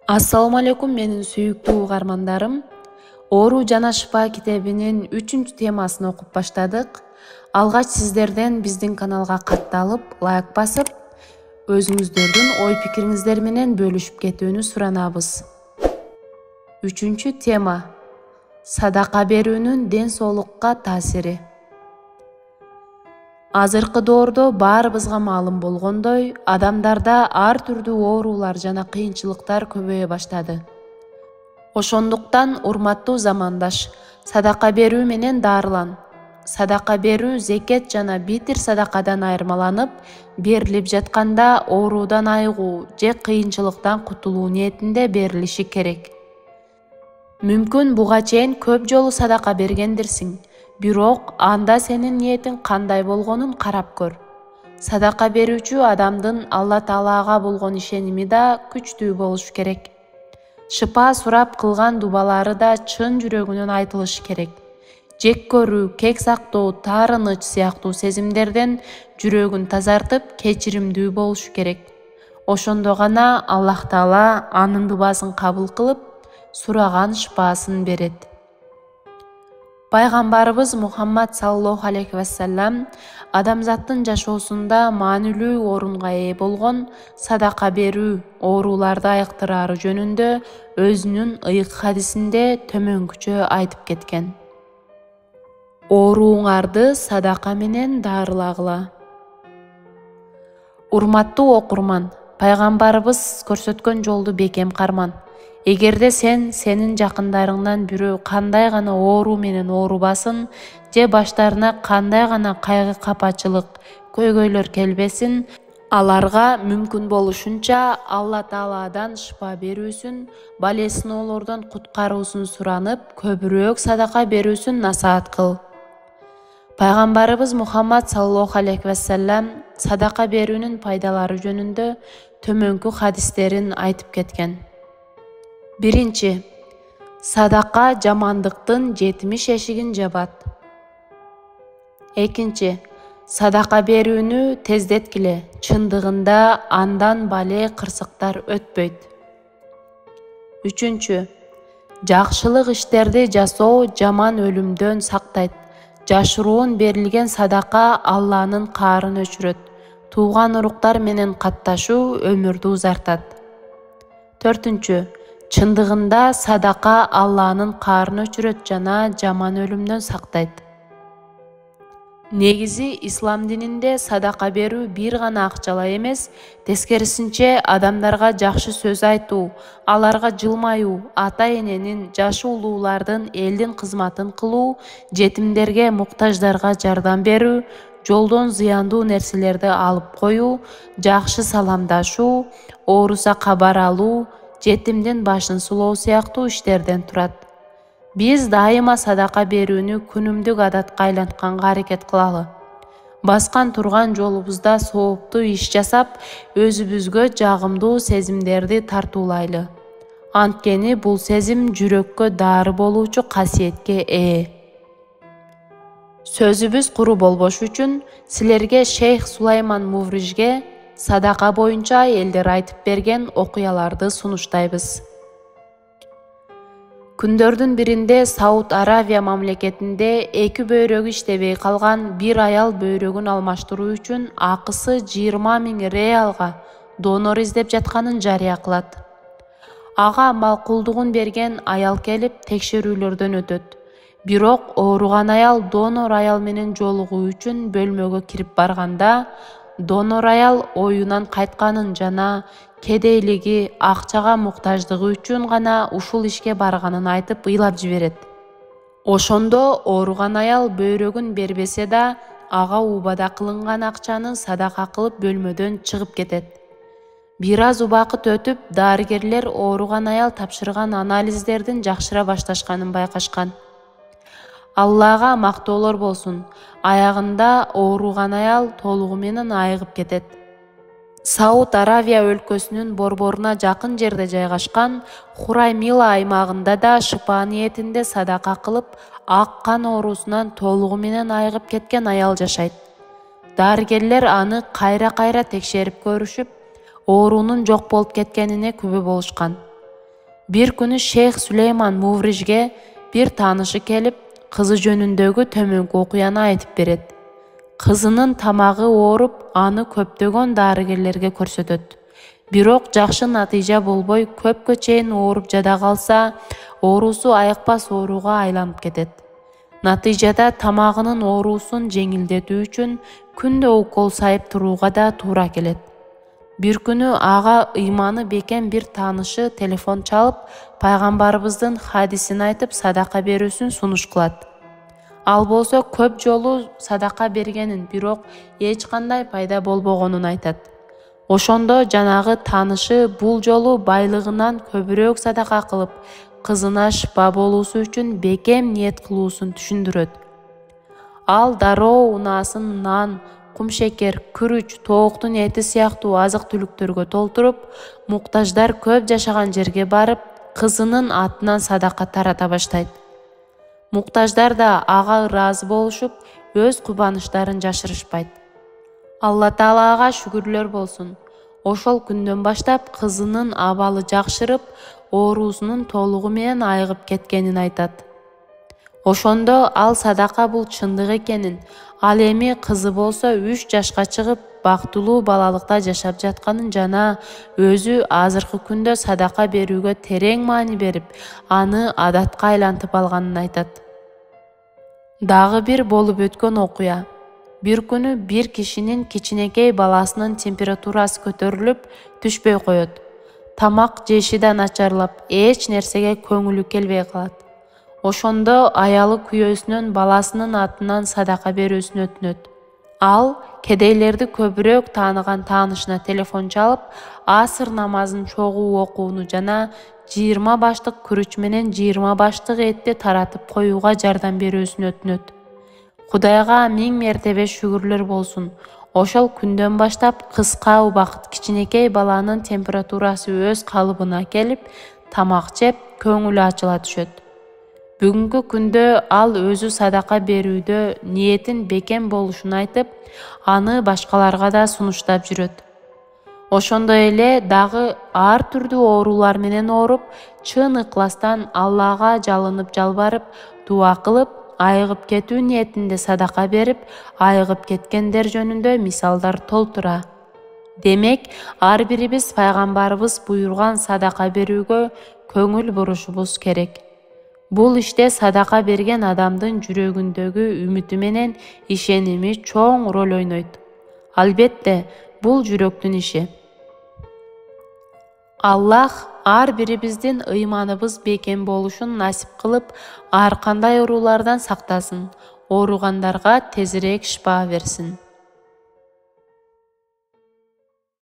Assalamu алейкум, менин сүйүктүү угармандарым. Оору жана шыфа китебинин 3-чү темасын окуп баштадык. Алгач сиздерден биздин каналга катталып, лайк басып, өзүңүздөрдүн ой пикириңиздер менен бөлүшүп кетүүнү суранабыз. 3-чү тема: садака берүүнүн ден соолукка таасири. Азыркы доордо баарыбызга маалым болгондой, адамдарда ар түрдүү оорулар жана кыйынчылыктар көбөйө баштады. Ошондуктан, урматтуу замандаш, садака берүү менен даарылан. Садака берүү зекет жана битир садакадан айырмаланып, берилип жатканда оорудан айыгуу же кыйынчылыктан кутулуу ниетинде берилиши керек. Мүмкүн буга чейин көп жолу садака бергендирсиң, бирок анда сенин ниетиң кандай болгонун карап көр. Садака берүүчү адамдын Алла Таалага болгон ишеними да күчтүү болуш керек. Шыпа сурап кылган дубалары да чын жүрөгүнөн айтылышы керек. Жек көрүү, кек сактоо, таарыныч сыяктуу сезимдерден жүрөгүн тазартып, кечиримдүү болуш керек. Ошондо гана Аллах Таала анын дубасын кабыл кылып, сураган шыпасын берет. Пайгамбарыбыз Мухаммад саллаллаху алейхи вассалам адамзаттын жашоосунда маанилүү орунга ээ болгон садака берүү, ооруларды айыктырары жөнүндө өзүнүн ыйык хадисинде төмөнкүчө айтып кеткен. Ооруңарды садака менен даарылагыла. Урматтуу окурман, пайгамбарыбыз көрсөткөн жолду бекем карман. Эгерде сенин жакындарыңдан бирөө кандай гана оору менен оорубасын, же баштарына кандай гана кайгы капачылык, көйгөйлөр келбесин, аларга мүмкүн болушунча Алла Тааладан шыпа берүүсүн, балесиноолордон куткаруусун суранып, көбүрөөк садака берүүсүн насаат кыл. Пайгамбарыбыз Мухаммад саллаллаху алейхи вассалам садака берүүнүн пайдалары жөнүндө төмөнкү хадистерин айтып кеткен. Биринчи, садака жамандыктын 70 эшигин жабат. Экинчи, садака берүүнү тездеткиле, чындыгында андан бале кырсыктар өтпөйт. Үчүнчү, жакшылык иштерди жасоо жаман өлүмдөн сактайт. Жашыруун берилген садака Алланын каарын өчүрөт. Тууган уруктар менен катташуу өмүрдү узартат. Төртүнчү, чындыгында садака Алланын каарын өчүрөт жана жаман өлүмдөн сактайт. Негизи ислам дининде садака берүү бир гана акчалай эмес, тескерисинче адамдарга жакшы сөз айтуу, аларга жылмаюу, ата-эненин, жашы улуулардын, элдин кызматын кылуу, жетимдерге, муктаждарга жардам берүү, жолдон зыяндуу нерселерди алып коюу, жакшы саламдашуу, ооруса кабар алуу, жетимдин башын сулоо сыяктуу иштерден турат. Биз дайыма садака берүүнү күнүмдүк адатка айлантканга аракет кылалы. Баскан турган жолубузда сооптуу иш жасап, өзүбүзгө жагымдуу сезимдерди тартуулайлы. Анткени бул сезим жүрөккө дары болуучу касиетке ээ. Сөзүбүз куру болбош үчүн силерге Шейх Сулайман Муврижге садака боюнча элдер айтып берген окуяларды сунуштайбыз. Күндөрдүн биринде Сауд Аравия мамлекетинде 2 бөйрөгү иштебей калган бир аял бөйрөгүн алмаштыруу үчүн акысы 20 000 реалга донор издеп жатканын жарыя кылат. Ага макулдугун берген аял келип текшерүүлөрдөн өтөт. Бирок ооруган аял донор аял менен жолугуу үчүн бөлмөгө кирип барганда, донор аял оюнан кайтканын жана кедейлиги, акчага муктаждыгы үчүн гана ушул ишке барганын айтып ыйлап жиберет. Ошондо ооруган аял бөйрөгүн бербесе да, ага убада кылынган акчаны садака кылып бөлмөдөн чыгып кетет. Бир аз убакыт өтүп, дарыгерлер ооруган аял тапшырган анализдердин жакшыра башташканын байкашкан. Аллага мактоолор болсун, аягында ооруган аял толугу менен айыгып кетет. Сауд Аравия өлкөсүнүн борборуна жакын жерде жайгашкан Хураймила аймагында да шыпа ниетинде садака кылып, ак кан оорусунан толугу менен айыгып кеткен аял жашайт. Дарыгерлер аны кайра-кайра текшерип көрүшүп, оорунун жок болуп кеткенине күбө болушкан. Bir күнү Шейх Сүлейман Муврижге bir таанышы келип, кызы жөнүндөгү төмөнкү окуяны айтып берет. Кызынын тамагы ооруп, аны көптөгөн дарыгерлерге көрсөтөт. Бирок жакшы натыйжа болбой, көпкө чейин ооруп жада калса, оорусу айыкпас ооруга айланып кетет. Натыйжада тамагынын оорусун жеңилдетүү үчүн күндө укол сайып турууга да туура келет. Bir күнү ага ыйманы бекем bir таанышы телефон чалып, пайгамбарыбыздын хадисин айтып, садака берүүсүн сунуш кылат. Ал болсо көп жолу садака бергенин, бирок эч кандай пайда болбогонун айтат. Ошондо жанагы таанышы бул жолу байлыгынан көбүрөөк садака кылып, кызына шыпа болуусу үчүн бекем ниет кылуусун түшүндүрөт. Ал дароо унаасын нан, кумшекер, күрүч, тооктун эти сыяктуу азык-түлүктөргө толтуруп, муктаждар көп жашаган жерге барып, кызынын атынан садака тарата баштайт. Муктаждар да ага ыраазы болушуп, өз кубанычтарын жашырышпайт. Алла Таалага шүгүрлөр болсун. Ошол күндөн баштап кызынын абалы жакшырып, оорусунун толугу менен айыгып кеткенин айтат. Ошондо ал садака бул чындык экенин, ал эми кызы болсо 3 жашка чыгып, бактылуу балалыкта жашап жатканын жана өзү азыркы күндө садака берүүгө терең маани берип, аны адатка айлантып алганын айтат. Дагы бир болуп өткөн окуя. Bir күнү bir кишинин кичинекей баласынын температурасы көтөрүлүп, түшпөй коет. Тамак жеши да начарлап, эч нерсеге көңүлү келбей калат. Ошондо аялы күйөөсүнөн баласынын атынан садака берүүсүн өтүнөт. Ал кедейлерди көбүрөөк тааныган таанышына телефон чалып, асыр намазын чогуу окууну жана 20 баштык күрүч менен 20 баштык этти таратып коюуга жардам берүүсүн өтүнөт. Кудайга 1000 мертебе шүгүрлөр болсун. Ошол күндөн баштап кыска убакыт кичинекей баланын температурасы өз калыбына келип, тамак жеп, көңүлү ачыла түшөт. Бүгүнкү күндө ал өзү садака берүүдө ниетин бекем болушун айтып, аны башкаларга да сунуштап жүрөт. Ошондой эле дагы ар түрдүү оорулар менен ооруп, чын ыкластан Аллага жалынып жалбарып, дуа кылып, айыгып кетүү ниетинде садака берип, айыгып кеткендер жөнүндө мисалдар толтура. Демек, ар бирибиз пайгамбарыбыз буйруган садака берүүгө көңүл бурушубуз керек. Бул иште садака берген адамдын жүрөгүндөгү үмүтү менен ишеними чоң роль ойнойт. Албетте, бул жүрөктүн иши. Аллах ар бирибиздин ыйманыбыз бекем болушун насип кылып, ар кандай оорулардан сактасын, ооругандарга тезирээк шыпа берсин.